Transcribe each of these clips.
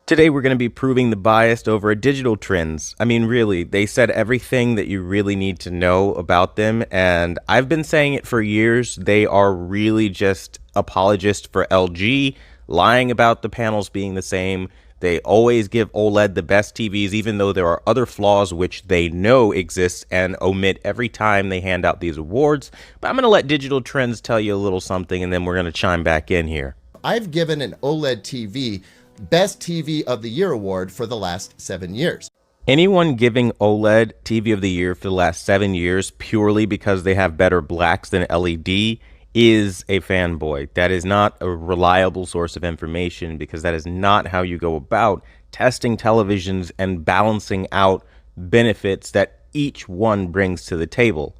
Today we're going to be proving the bias over digital trends. I mean, really, they said everything that you really need to know about them, and I've been saying it for years. They are really just apologists for LG, lying about the panels being the same. They always give OLED the best TVs, even though there are other flaws which they know exist and omit every time they hand out these awards. But I'm going to let digital trends tell you a little something, and then we're going to chime back in here. I've given an OLED TV Best TV of the Year award for the last 7 years. Anyone giving OLED TV of the Year for the last 7 years purely because they have better blacks than LED is a fanboy. That is not a reliable source of information, because that is not how you go about testing televisions and balancing out benefits that each one brings to the table.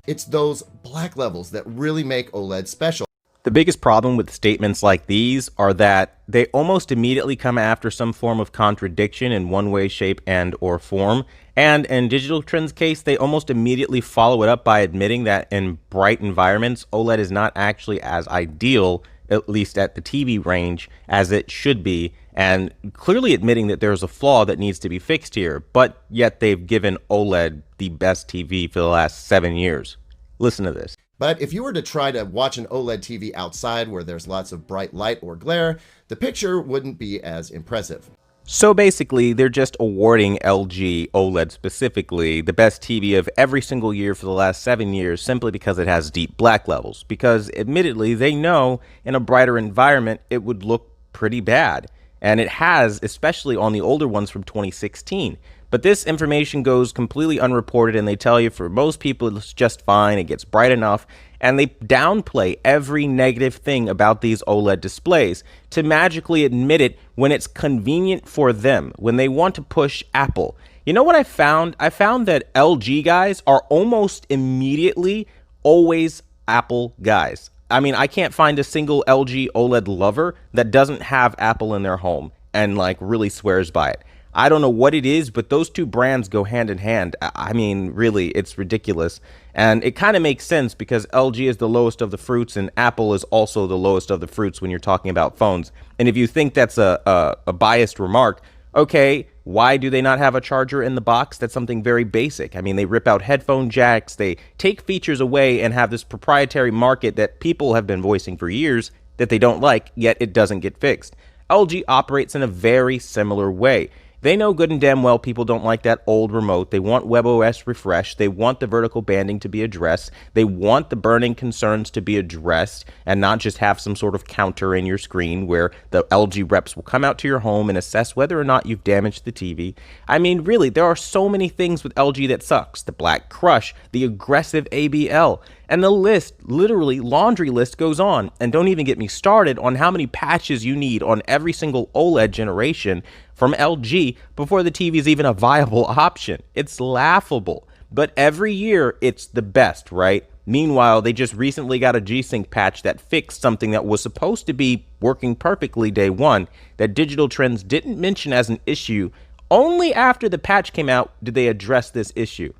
It's those black levels that really make OLED special. The biggest problem with statements like these are that they almost immediately come after some form of contradiction in one way, shape, and or form. And in Digital Trends' case, they almost immediately follow it up by admitting that in bright environments, OLED is not actually as ideal, at least at the TV range, as it should be, and clearly admitting that there's a flaw that needs to be fixed here. But yet they've given OLED the best TV for the last 7 years. Listen to this. But if you were to try to watch an OLED TV outside where there's lots of bright light or glare, the picture wouldn't be as impressive. So basically, they're just awarding LG OLED specifically the best TV of every single year for the last 7 years simply because it has deep black levels. Because admittedly, they know in a brighter environment, it would look pretty bad. And it has, especially on the older ones from 2016. But this information goes completely unreported, and they tell you for most people it's just fine, it gets bright enough, and they downplay every negative thing about these OLED displays to magically admit it when it's convenient for them, when they want to push Apple. You know what I found? I found that LG guys are almost immediately always Apple guys. I mean, I can't find a single LG OLED lover that doesn't have Apple in their home and like really swears by it. I don't know what it is, but those two brands go hand in hand. I mean, really, it's ridiculous. And it kind of makes sense because LG is the lowest of the fruits and Apple is also the lowest of the fruits when you're talking about phones. And if you think that's a biased remark, okay, why do they not have a charger in the box? That's something very basic. I mean, they rip out headphone jacks, they take features away and have this proprietary market that people have been voicing for years that they don't like, yet it doesn't get fixed. LG operates in a very similar way. They know good and damn well people don't like that old remote. They want WebOS refresh. They want the vertical banding to be addressed. They want the burning concerns to be addressed and not just have some sort of counter in your screen where the LG reps will come out to your home and assess whether or not you've damaged the TV. I mean, really, there are so many things with LG that sucks. The black crush, the aggressive ABL, and the list, literally laundry list, goes on. And don't even get me started on how many patches you need on every single OLED generation from LG before the TV is even a viable option. It's laughable. But every year, it's the best, right? Meanwhile, they just recently got a G-Sync patch that fixed something that was supposed to be working perfectly day one that Digital Trends didn't mention as an issue. Only after the patch came out did they address this issue.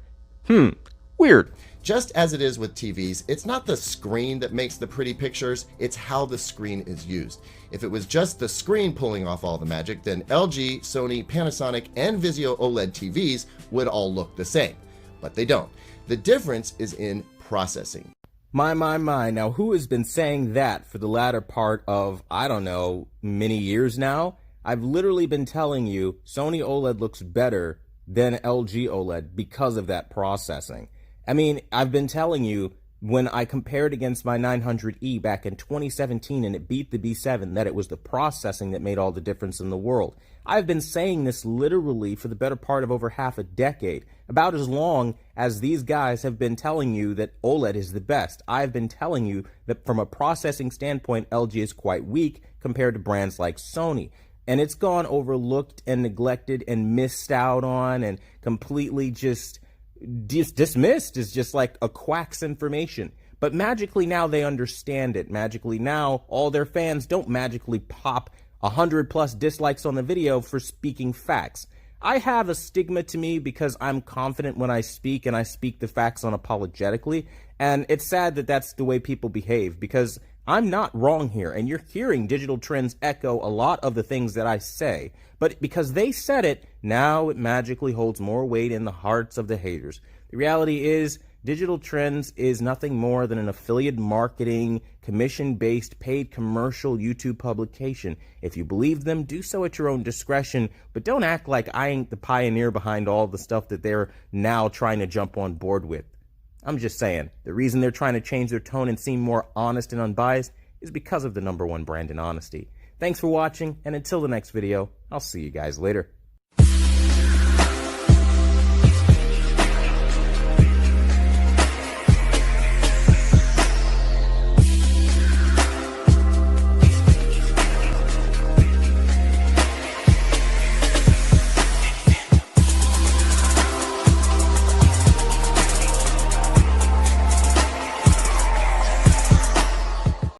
Weird. Just as it is with TVs, it's not the screen that makes the pretty pictures, it's how the screen is used. If it was just the screen pulling off all the magic, then LG, Sony, Panasonic, and Vizio OLED TVs would all look the same. But they don't. The difference is in processing. My. Now, who has been saying that for the latter part of, I don't know, many years now? I've literally been telling you Sony OLED looks better than LG OLED because of that processing. I mean, I've been telling you when I compared against my 900E back in 2017 and it beat the B7 that it was the processing that made all the difference in the world. I've been saying this literally for the better part of over half a decade, about as long as these guys have been telling you that OLED is the best. I've been telling you that from a processing standpoint, LG is quite weak compared to brands like Sony. And it's gone overlooked and neglected and missed out on and completely just dismissed as just like a quack's information. But magically now they understand it. Magically now all their fans don't magically pop 100+ dislikes on the video for speaking facts. I have a stigma to me because I'm confident when I speak and I speak the facts unapologetically. And it's sad that that's the way people behave because I'm not wrong here, and you're hearing Digital Trends echo a lot of the things that I say. But because they said it, now it magically holds more weight in the hearts of the haters. The reality is, Digital Trends is nothing more than an affiliate marketing, commission-based, paid commercial YouTube publication. If you believe them, do so at your own discretion, but don't act like I ain't the pioneer behind all the stuff that they're now trying to jump on board with. I'm just saying, the reason they're trying to change their tone and seem more honest and unbiased is because of the #1 brand in honesty. Thanks for watching, and until the next video, I'll see you guys later.